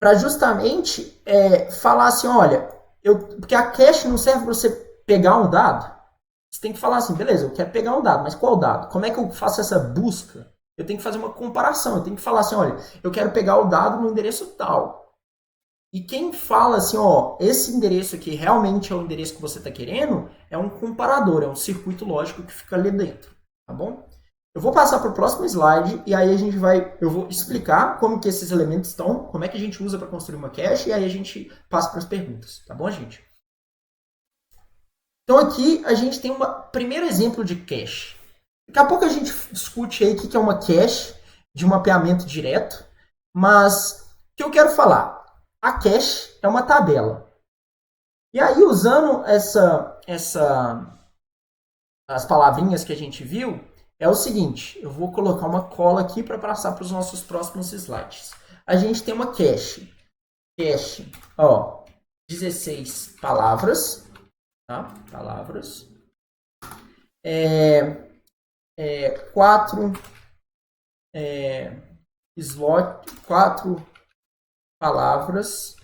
para justamente falar assim, olha, porque a cache não serve para você pegar um dado. Você tem que falar assim, beleza, eu quero pegar um dado, mas qual dado? Como é que eu faço essa busca? Eu tenho que fazer uma comparação, eu tenho que falar assim, olha, eu quero pegar o dado no endereço tal. E quem fala assim, ó, esse endereço aqui realmente é o endereço que você está querendo, é um comparador, é um circuito lógico que fica ali dentro, tá bom? Eu vou passar para o próximo slide e aí eu vou explicar como que esses elementos estão, como é que a gente usa para construir uma cache e aí a gente passa para as perguntas, tá bom, gente? Então aqui a gente tem um primeiro exemplo de cache. Daqui a pouco a gente discute aí o que é uma cache de mapeamento direto, mas o que eu quero falar? A cache é uma tabela. E aí, usando as palavrinhas que a gente viu, é o seguinte, eu vou colocar uma cola aqui para passar para os nossos próximos slides. A gente tem uma cache. Cache, ó, 16 palavras, tá? Palavras. 4 4 palavras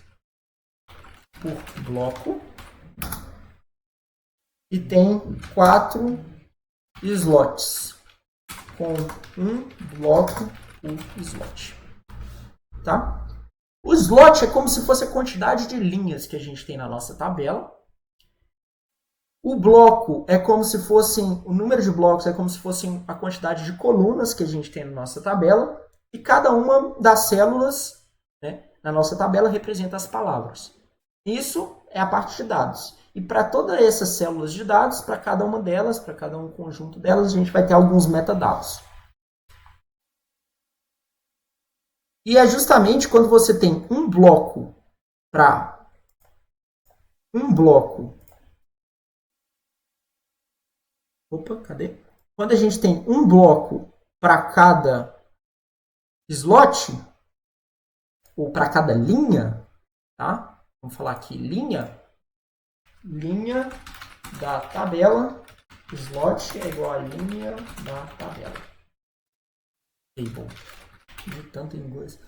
por bloco e tem 4 slots com um bloco por slot, tá? O slot é como se fosse a quantidade de linhas que a gente tem na nossa tabela. O bloco é como se fossem, o número de blocos é como se fossem a quantidade de colunas que a gente tem na nossa tabela. E cada uma das células, né, na nossa tabela representa as palavras. Isso é a parte de dados. E para todas essas células de dados, para cada uma delas, para cada um conjunto delas, a gente vai ter alguns metadados. E é justamente quando você tem um bloco para um bloco. Opa, cadê? Quando a gente tem um bloco para cada slot, ou para cada linha, tá? Vamos falar aqui, linha da tabela, slot é igual a linha da tabela. Table. De tanto em inglês.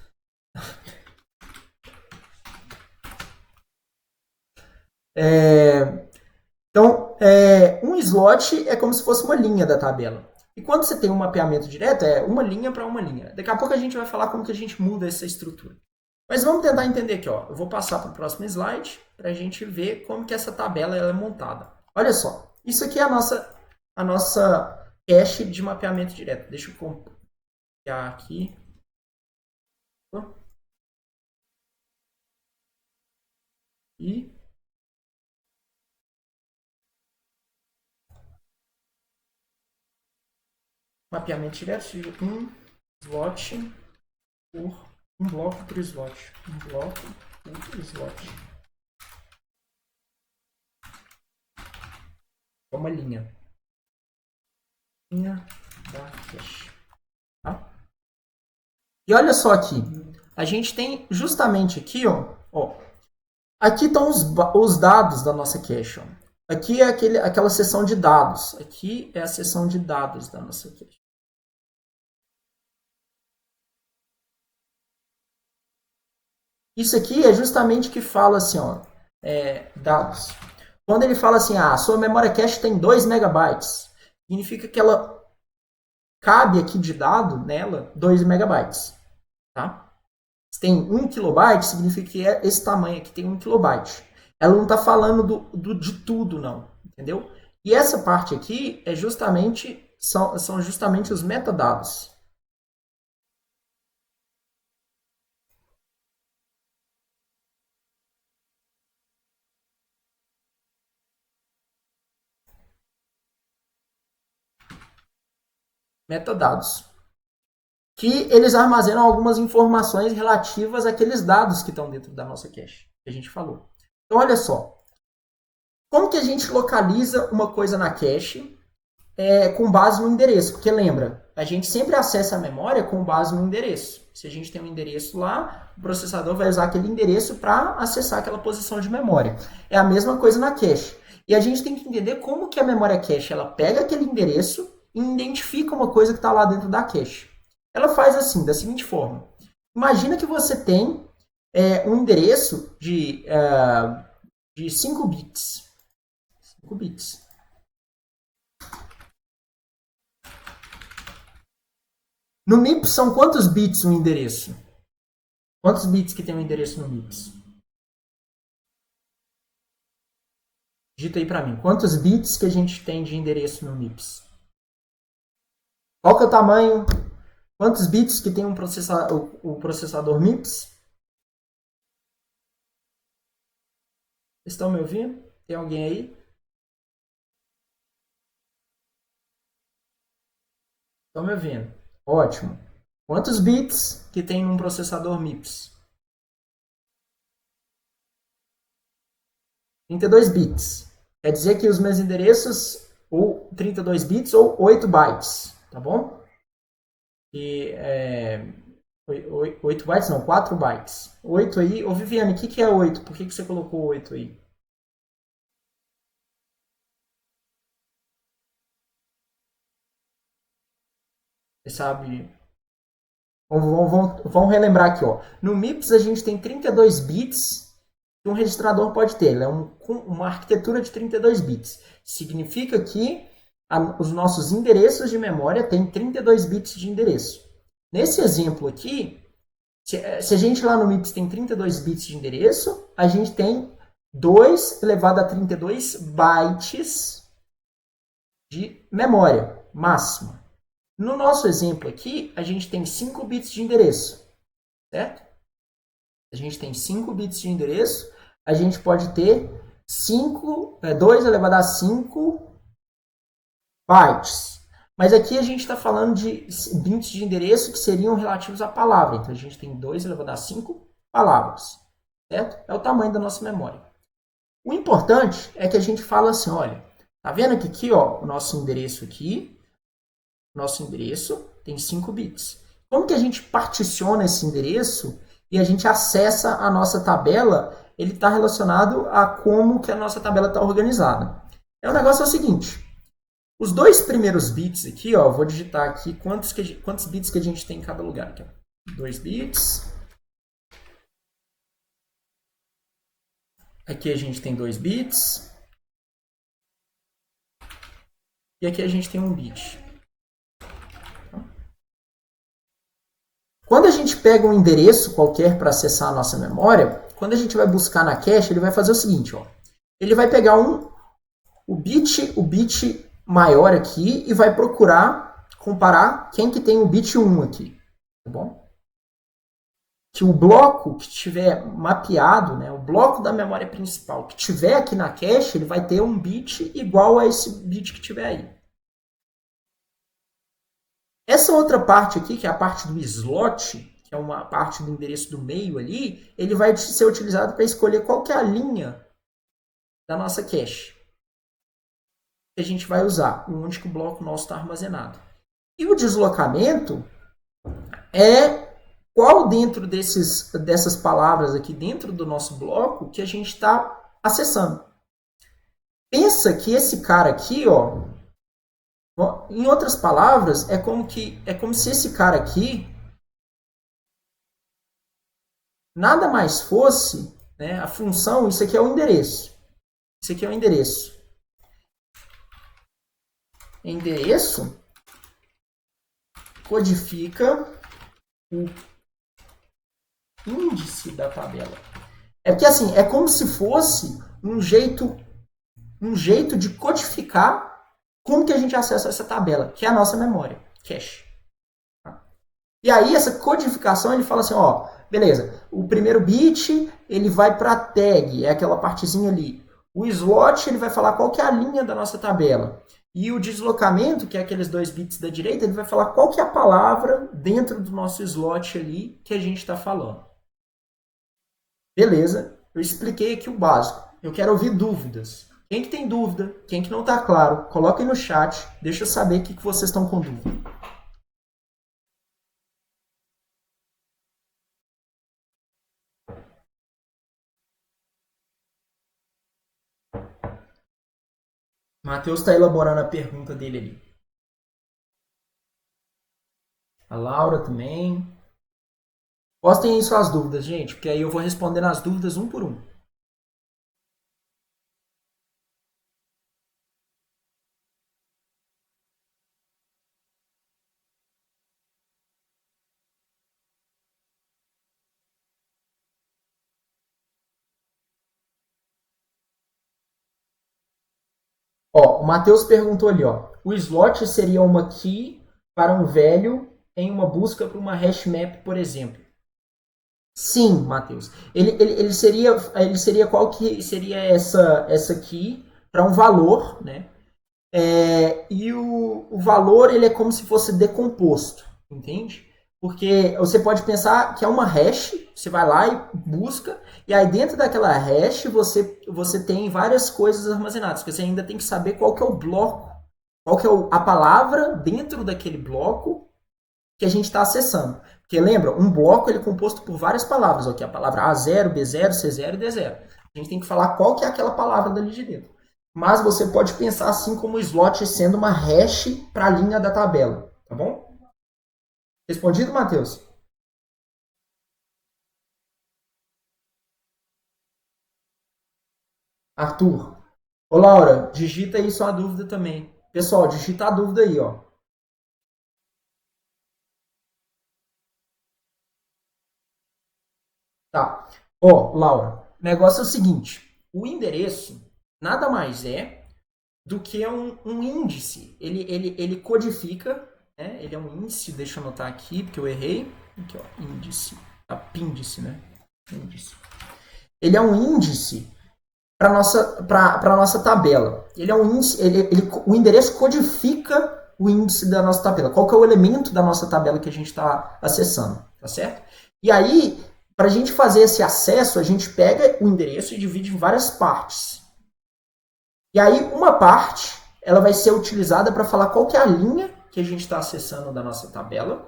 Então, um slot é como se fosse uma linha da tabela. E quando você tem um mapeamento direto, é uma linha para uma linha. Daqui a pouco a gente vai falar como que a gente muda essa estrutura. Mas vamos tentar entender aqui, ó. Eu vou passar para o próximo slide para a gente ver como que essa tabela ela é montada. Olha só, isso aqui é a nossa cache de mapeamento direto. Deixa eu copiar aqui. E mapeamento direto, um slot por um bloco por slot. Um bloco por slot. É uma linha. Linha da cache. Tá? E olha só aqui. A gente tem justamente aqui, ó aqui estão os dados da nossa cache. Ó. Aqui é aquela seção de dados. Aqui é a seção de dados da nossa cache. Isso aqui é justamente que fala assim, ó, dados. Quando ele fala assim, a sua memória cache tem 2 megabytes, significa que ela cabe aqui de dado nela 2 megabytes. Tá? Se tem 1 kilobyte, significa que é esse tamanho aqui, tem 1 kilobyte. Ela não está falando de tudo, não. Entendeu? E essa parte aqui é são justamente os metadados. Metadados. Que eles armazenam algumas informações relativas àqueles dados que estão dentro da nossa cache, que a gente falou. Então, olha só. Como que a gente localiza uma coisa na cache com base no endereço? Porque lembra, a gente sempre acessa a memória com base no endereço. Se a gente tem um endereço lá, o processador vai usar aquele endereço para acessar aquela posição de memória. É a mesma coisa na cache. E a gente tem que entender como que a memória cache ela pega aquele endereço e identifica uma coisa que está lá dentro da cache. Ela faz assim, da seguinte forma. Imagina que você tem um endereço de 5 bits. 5 bits. No MIPS são quantos bits o endereço? Quantos bits que tem o endereço no MIPS? Digita aí para mim. Quantos bits que a gente tem de endereço no MIPS? Qual que é o tamanho? Quantos bits que tem o processador MIPS? Vocês estão me ouvindo? Tem alguém aí? Estão me ouvindo? Ótimo. Quantos bits que tem num processador MIPS? 32 bits. Quer dizer que os meus endereços, ou 32 bits ou 8 bytes, tá bom? E 8 bytes não, 4 bytes. 8 aí. Ô Viviane, o que é 8? Por que você colocou 8 aí? Você sabe? Vamos relembrar aqui, ó. No MIPS a gente tem 32 bits que um registrador pode ter. Ele é uma arquitetura de 32 bits. Significa que os nossos endereços de memória têm 32 bits de endereço. Nesse exemplo aqui, se a gente lá no MIPS tem 32 bits de endereço, a gente tem 2 elevado a 32 bytes de memória máxima. No nosso exemplo aqui, a gente tem 5 bits de endereço, certo? A gente tem 5 bits de endereço, a gente pode ter 2 elevado a 5 bytes. Mas aqui a gente está falando de bits de endereço que seriam relativos à palavra. Então a gente tem 2 elevado a 5 palavras, certo? É o tamanho da nossa memória. O importante é que a gente fala assim, olha, tá vendo que aqui, ó, o nosso endereço aqui, nosso endereço tem 5 bits. Como que a gente particiona esse endereço e a gente acessa a nossa tabela? Ele está relacionado a como que a nossa tabela está organizada. O negócio é o seguinte, os 2 primeiros bits aqui, ó, vou digitar aqui quantos bits que a gente tem em cada lugar. Aqui, 2 bits. Aqui a gente tem 2 bits. E aqui a gente tem 1 bit. Quando a gente pega um endereço qualquer para acessar a nossa memória, quando a gente vai buscar na cache, ele vai fazer o seguinte, ó. Ele vai pegar o bit maior aqui e vai procurar comparar quem que tem o bit 1 aqui, tá bom? Que o bloco que tiver mapeado, né, o bloco da memória principal que tiver aqui na cache, ele vai ter um bit igual a esse bit que tiver aí. Essa outra parte aqui, que é a parte do slot, que é uma parte do endereço do meio ali, ele vai ser utilizado para escolher qual que é a linha da nossa cache que a gente vai usar, onde que o bloco nosso está armazenado. E o deslocamento é qual dentro dessas palavras aqui, dentro do nosso bloco, que a gente está acessando. Pensa que esse cara aqui, ó, em outras palavras, é como se esse cara aqui nada mais fosse, né, a função, isso aqui é o endereço. Isso aqui é o endereço. Endereço codifica o índice da tabela. É porque assim, é como se fosse um jeito de codificar como que a gente acessa essa tabela, que é a nossa memória, cache. E aí essa codificação, ele fala assim, ó, beleza, o primeiro bit, ele vai para a tag, é aquela partezinha ali. O slot, ele vai falar qual que é a linha da nossa tabela. E o deslocamento, que é aqueles 2 bits da direita, ele vai falar qual que é a palavra dentro do nosso slot ali que a gente está falando. Beleza, eu expliquei aqui o básico. Eu quero ouvir dúvidas. Quem que tem dúvida, quem que não está claro, coloquem no chat, deixa eu saber o que vocês estão com dúvida. Matheus está elaborando a pergunta dele ali. A Laura também. Postem aí suas dúvidas, gente, porque aí eu vou respondendo as dúvidas um por um. Ó, o Matheus perguntou ali, ó. O slot seria uma key para um velho em uma busca para uma hash map, por exemplo. Sim, Matheus. Ele seria qual que seria essa key para um valor, né? E o valor ele é como se fosse decomposto, entende? Porque você pode pensar que é uma hash, você vai lá e busca, e aí dentro daquela hash você tem várias coisas armazenadas, porque você ainda tem que saber qual que é o bloco, qual que é a palavra dentro daquele bloco que a gente está acessando. Porque lembra, um bloco ele é composto por várias palavras, ok? A palavra A0, B0, C0 e D0. A gente tem que falar qual que é aquela palavra dali de dentro. Mas você pode pensar assim como o slot sendo uma hash para a linha da tabela, tá bom? Respondido, Matheus? Arthur. Ô, Laura, digita aí sua dúvida também. Pessoal, digita a dúvida aí, ó. Tá. Ó, Laura, o negócio é o seguinte. O endereço nada mais é do que um índice. Ele codifica, né? Ele é um índice, deixa eu anotar aqui, porque eu errei. Aqui, ó, índice. Apíndice, né? Índice. Ele é um índice para nossa tabela. Ele é um índice, o endereço codifica o índice da nossa tabela. Qual que é o elemento da nossa tabela que a gente está acessando, tá certo? E aí, para a gente fazer esse acesso, a gente pega o endereço e divide em várias partes. E aí, uma parte, ela vai ser utilizada para falar qual que é a linha que a gente está acessando da nossa tabela.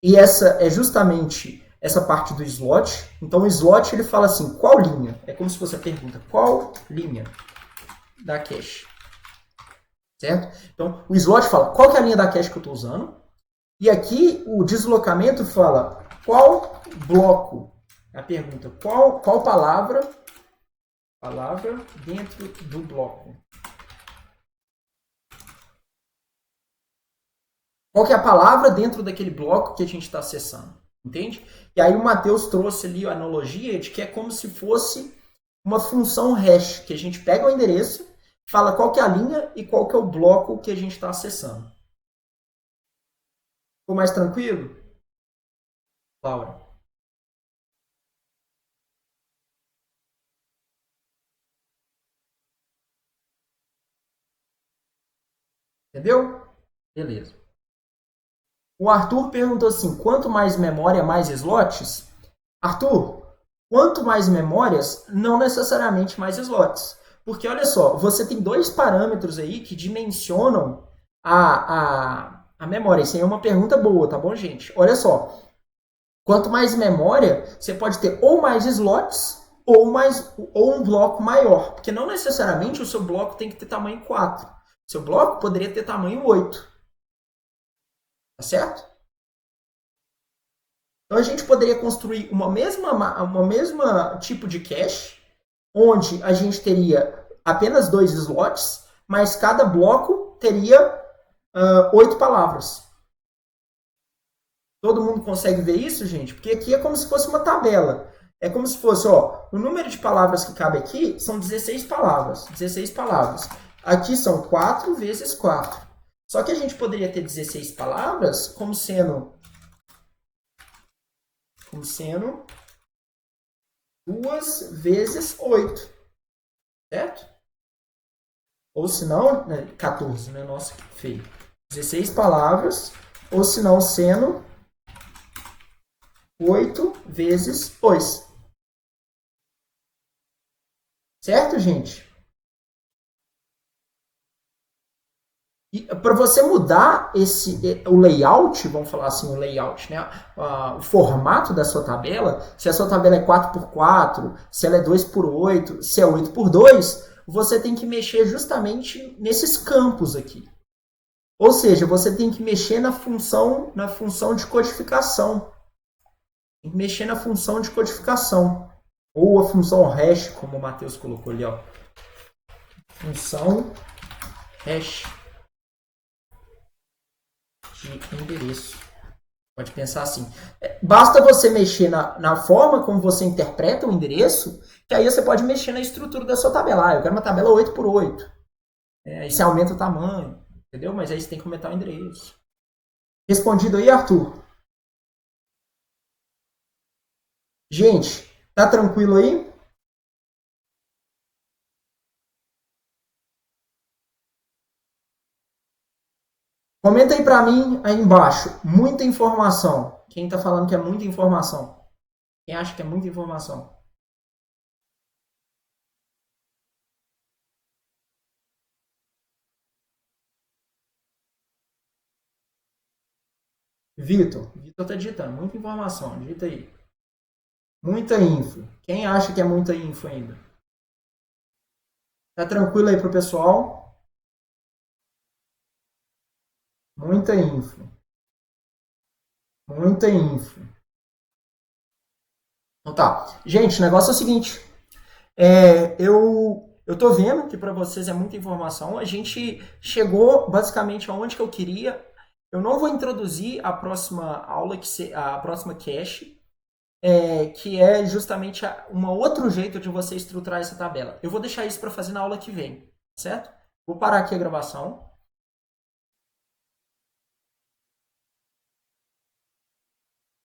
E essa é justamente essa parte do slot. Então, o slot ele fala assim, qual linha? É como se fosse a pergunta, qual linha da cache? Certo? Então, o slot fala qual que é a linha da cache que eu estou usando. E aqui, o deslocamento fala qual bloco. A pergunta, qual palavra dentro do bloco. Qual que é a palavra dentro daquele bloco que a gente está acessando, entende? E aí o Matheus trouxe ali a analogia de que é como se fosse uma função hash, que a gente pega o endereço, fala qual que é a linha e qual que é o bloco que a gente está acessando. Ficou mais tranquilo? Laura. Entendeu? Beleza. O Arthur perguntou assim, quanto mais memória, mais slots? Arthur, quanto mais memórias, não necessariamente mais slots. Porque olha só, você tem dois parâmetros aí que dimensionam a memória. Isso aí é uma pergunta boa, tá bom, gente? Olha só, quanto mais memória, você pode ter ou mais slots ou um bloco maior. Porque não necessariamente o seu bloco tem que ter tamanho 4. Seu bloco poderia ter tamanho 8. Tá certo? Então a gente poderia construir uma mesma tipo de cache, onde a gente teria apenas dois slots, mas cada bloco teria 8 palavras. Todo mundo consegue ver isso, gente? Porque aqui é como se fosse uma tabela. É como se fosse, ó, o número de palavras que cabe aqui são 16 palavras. 16 palavras. Aqui são 4 vezes 4. Só que a gente poderia ter 16 palavras como sendo 2 vezes 8, certo? Ou se não, né, 14, né? Nossa, que feio. 16 palavras, ou se não, sendo 8 vezes 2. Certo, gente? E para você mudar o layout, vamos falar assim, o layout, né? O formato da sua tabela, se a sua tabela é 4x4, se ela é 2x8, se é 8x2, você tem que mexer justamente nesses campos aqui. Ou seja, você tem que mexer na função de codificação. Tem que mexer na função de codificação. Ou a função hash, como o Matheus colocou ali, ó. Função hash de endereço. Pode pensar assim. Basta você mexer na forma como você interpreta o endereço, que aí você pode mexer na estrutura da sua tabela. Eu quero uma tabela 8x8. Aí você aumenta o tamanho, entendeu? Mas aí você tem que aumentar o endereço. Respondido aí, Arthur? Gente, tá tranquilo aí? Comenta aí pra mim aí embaixo. Muita informação. Quem tá falando que é muita informação? Quem acha que é muita informação? Vitor. Vitor tá digitando. Muita informação. Digita aí. Muita info. Quem acha que é muita info ainda? Tá tranquilo aí pro pessoal? Muita info. Muita info. Então tá. Gente, o negócio é o seguinte. Eu tô vendo que para vocês é muita informação. A gente chegou basicamente aonde que eu queria. Eu não vou introduzir a próxima aula, a próxima cache, que é justamente um outro jeito de você estruturar essa tabela. Eu vou deixar isso para fazer na aula que vem, certo? Vou parar aqui a gravação.